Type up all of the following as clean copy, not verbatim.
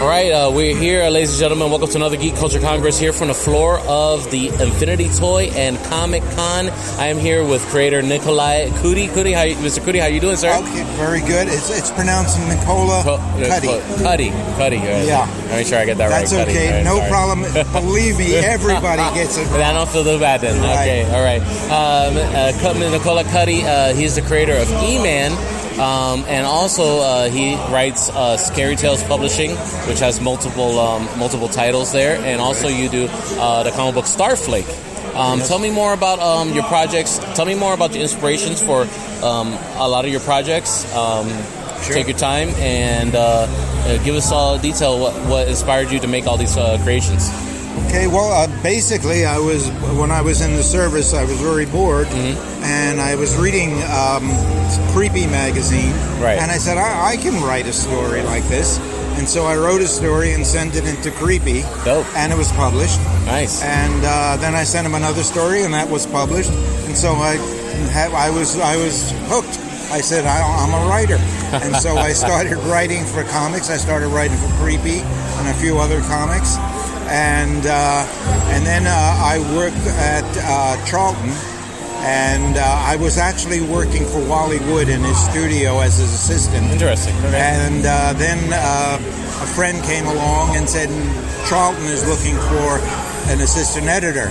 All right, we're here, ladies and gentlemen. Welcome to another Geek Culture Congress here from the floor of the Infinity Toy and Comic Con. I am here with creator Nicola Cuti. Mr. Cuti, how you doing, sir? Okay, very good. It's pronounced Nicola Cuti. Cuti. Yeah. Let me sure I get that right. That's okay. Right, no sorry. problem. Believe me, everybody gets it. I don't feel too bad then. Right. Okay, all right. Nicola Cuti, he's the creator of E-Man. And also he writes Scary Tales Publishing, which has multiple titles there, and also you do the comic book Starflake. Tell me more about your projects. Tell me more about the inspirations for a lot of your projects. Sure. Take your time and give us all detail what inspired you to make all these creations. Okay, well, basically, when I was in the service, I was very bored, and I was reading Creepy magazine, right. And I said, I can write a story like this, and so I wrote a story and sent it into Creepy, Dope. And it was published. Nice. And then I sent him another story, and that was published, and so I was hooked. I said, I'm a writer, and so I started writing for comics. I started writing for Creepy and a few other comics. And then I worked at Charlton, and I was actually working for Wally Wood in his studio as his assistant. Interesting. Okay. And then a friend came along and said, Charlton is looking for an assistant editor.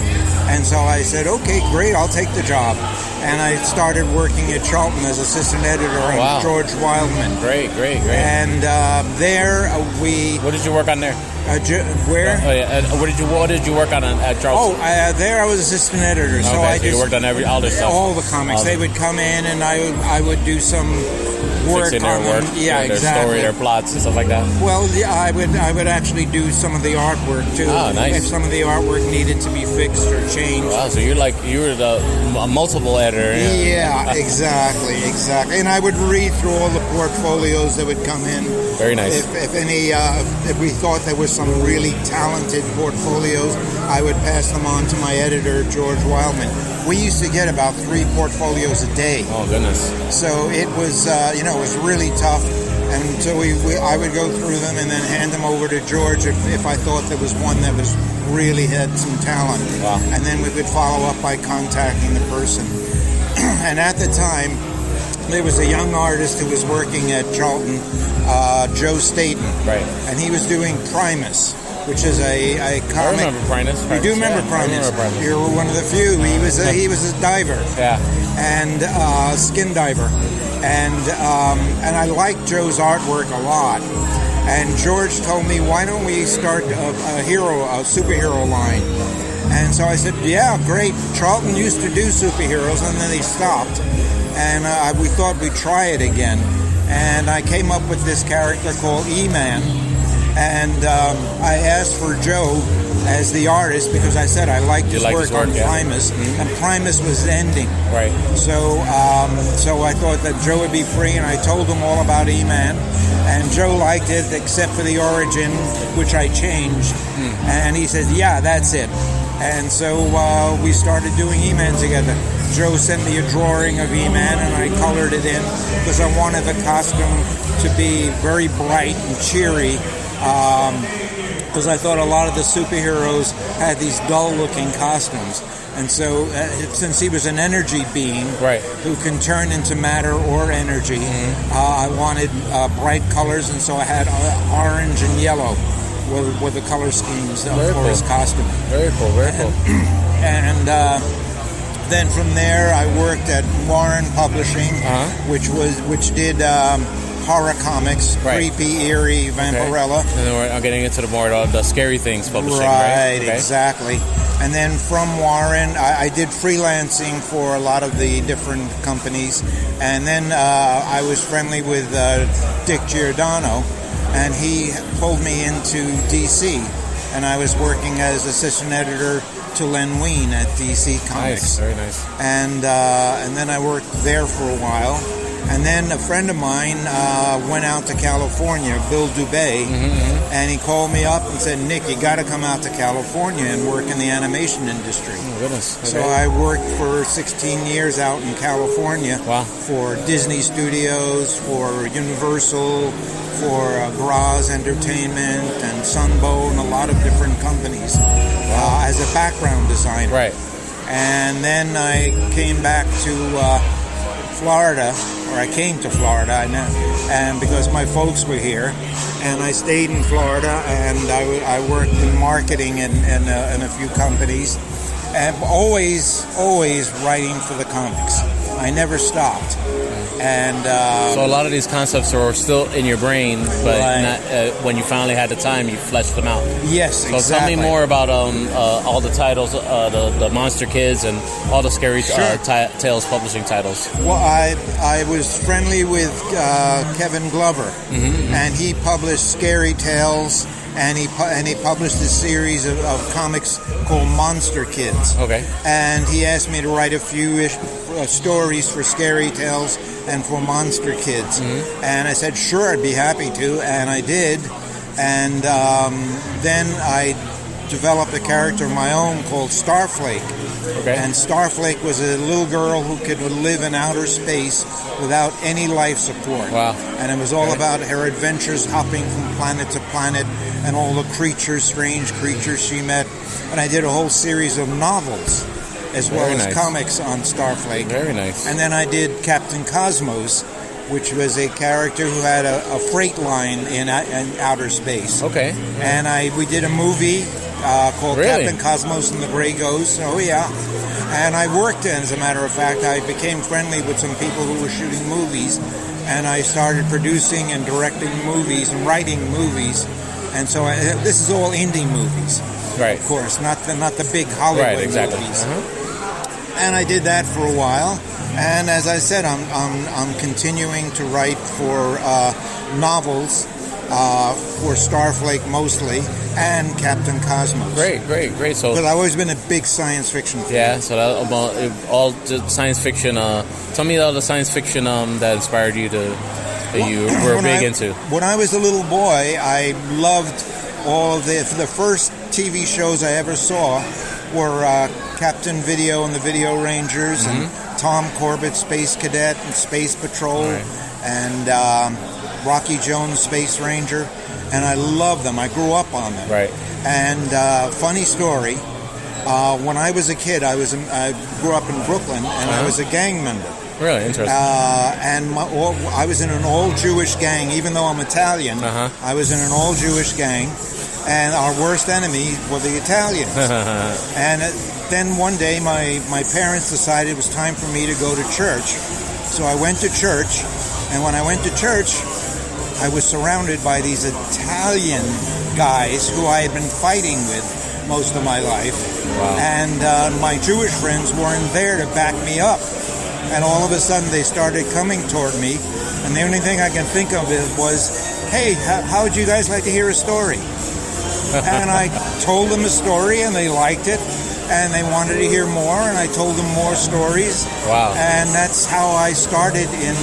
And so I said, okay, great, I'll take the job. And I started working at Charlton as assistant editor on George Wildman. Great. And there we... What did you work on there? Where? What did you work on at Charleston? There I was assistant editor. So I just worked on all this stuff. All the comics. They would come in, and I would do some work Fixing on their work, them. Yeah, their exactly. story, their plots, and stuff like that. Well, yeah, I would actually do some of the artwork too. Oh, nice. If some of the artwork needed to be fixed or changed. Wow, so you were the multiple editor. Yeah, exactly. And I would read through all the portfolios that would come in. Very nice. If we thought there was some really talented portfolios, I would pass them on to my editor, George Wildman. We used to get about 3 portfolios a day. Oh, goodness. So it was, it was really tough. And so I would go through them and then hand them over to George if I thought there was one that was really had some talent. Wow. And then we would follow up by contacting the person. And at the time, there was a young artist who was working at Charlton, Joe Staten. Right. And he was doing Primus, which is a comic. I remember Primus. You do remember Primus? You're one of the few. He was a diver. Yeah. And skin diver. And I liked Joe's artwork a lot. And George told me, why don't we start a superhero line? And so I said, yeah, great. Charlton used to do superheroes, and then he stopped. And we thought we'd try it again. And I came up with this character called E-Man. And I asked for Joe as the artist because I said I liked his work on Primus, and Primus was ending. Right. So I thought that Joe would be free, and I told him all about E-Man, and Joe liked it except for the origin, which I changed. And he said, "Yeah, that's it." And so we started doing E-Man together. Joe sent me a drawing of E-Man, and I colored it in because I wanted the costume to be very bright and cheery. Because I thought a lot of the superheroes had these dull-looking costumes. And so, since he was an energy being who can turn into matter or energy, I wanted bright colors, and so I had orange and yellow were the color schemes for his costume. Very cool, very cool. And then from there, I worked at Warren Publishing, which did... horror comics, creepy, eerie, Vampirella. And then I'm getting into the scary things publishing, right? Okay. Exactly. And then from Warren, I did freelancing for a lot of the different companies. And then I was friendly with Dick Giordano, and he pulled me into DC. And I was working as assistant editor to Len Wein at DC Comics. Nice, very nice. And then I worked there for a while. And then a friend of mine went out to California, Bill Dubay, and he called me up and said, Nick, you got to come out to California and work in the animation industry. Oh, goodness. Okay. So I worked for 16 years out in California for Disney Studios, for Universal, for Graz Entertainment and Sunbow and a lot of different companies as a background designer. Right. And then I came back to Florida, or I came to Florida, and because my folks were here, and I stayed in Florida, and I worked in marketing in a few companies, and always writing for the comics. I never stopped. And so a lot of these concepts are still in your brain, but Right. not, when you finally had the time, you fleshed them out. yes, So exactly. tell me more about all the titles, the Monster Kids, and all the Scary Sure. Tales publishing titles. Well, I was friendly with Kevin Glover, and he published Scary Tales, and he published a series of comics called Monster Kids. Okay. And he asked me to write a few stories for Scary Tales and for Monster Kids, and I said sure, I'd be happy to, and I did. And then I developed a character of my own called Starflake. Okay. And Starflake was a little girl who could live in outer space without any life support. Wow. And it was all about her adventures hopping from planet to planet and all the creatures, strange creatures she met. And I did a whole series of novels as well Very as nice. comics on Starflake. Very nice. And then I did Captain Cosmos, which was a character who had a freight line in outer space. Okay. And we did a movie called Really? Captain Cosmos and the Grey Ghost. Oh, yeah. And I worked, as a matter of fact, I became friendly with some people who were shooting movies, and I started producing and directing movies and writing movies. And so this is all indie movies, Right. of course, not the big Hollywood Right. Exactly. movies. And I did that for a while. And as I said, I'm continuing to write for novels for Starflake mostly, and Captain Cosmos. Great. So Because I've always been a big science fiction fan. yeah, so that all just science fiction. Tell me all the science fiction that inspired you that you were When big I- into. When I was a little boy, I loved all of the first TV shows I ever saw were Captain Video and the Video Rangers, and Tom Corbett, Space Cadet and Space Patrol, Right. and Rocky Jones, Space Ranger, and I loved them. I grew up on them. Right. And funny story, when I was a kid, I grew up in Brooklyn, and I was a gang member. Really interesting. And I was in an all-Jewish gang, even though I'm Italian. I was in an all-Jewish gang, and our worst enemy were the Italians. And then one day, my parents decided it was time for me to go to church. So I went to church, and when I went to church, I was surrounded by these Italian guys who I had been fighting with most of my life. Wow. And my Jewish friends weren't there to back me up. And all of a sudden they started coming toward me, and the only thing I can think of was, hey, how would you guys like to hear a story? And I told them a story, and they liked it, and they wanted to hear more, and I told them more stories. Wow. And that's how I started in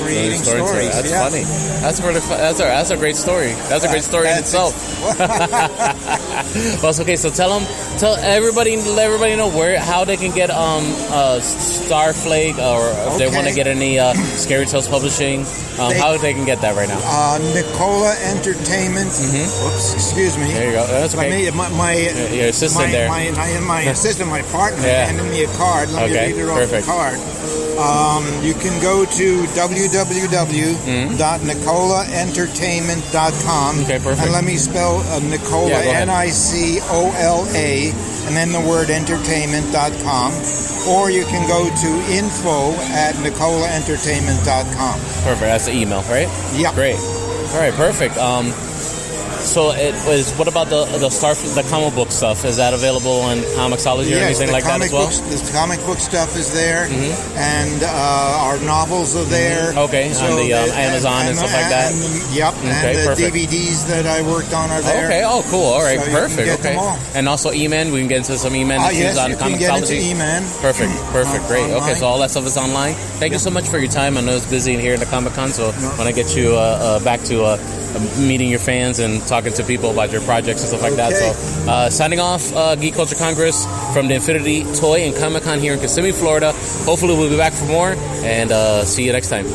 creating stories. That's Yeah. funny. That's really that's a great story. That's a great story in itself. Well, okay. So tell everybody, let everybody know how they can get Starflake, or if they want to get any Scary Tales publishing, how they can get that right now. Nicola Entertainment. Oops, excuse me. There you go. That's okay. Your assistant there. My assistant, my partner, Yeah. handed me a card. Let me read it off perfect. the card. You can go to www.nicolaentertainment.com. Okay, perfect. And let me spell Nicola, Yeah, go ahead. Nicola, and then the word entertainment.com. Or you can go to info@nicolaentertainment.com. Perfect. That's the email, right? Yeah. Great. All right. Perfect. So it was. What about the comic book stuff? Is that available on Comixology or anything like that as well? The comic book stuff is there, and our novels are there. Okay, on the Amazon and stuff like that? Yep, Okay, and the perfect. DVDs that I worked on are there. Okay. Oh, cool. All right. So you can Perfect. get Okay. them all. And also E-Man. We can get into some E-Man issues Yes, on you can get into Comixology. E-Man. Perfect. Great. Okay, Online. so all that stuff is online. Thank you so much for your time. I know it's busy in here in the Comic Con, so when I get you back to meeting your fans and talking to people about your projects and stuff like that. Okay. So signing off, Geek Culture Congress from the Infinity Toy and Comic Con here in Kissimmee, Florida. Hopefully we'll be back for more, and see you next time.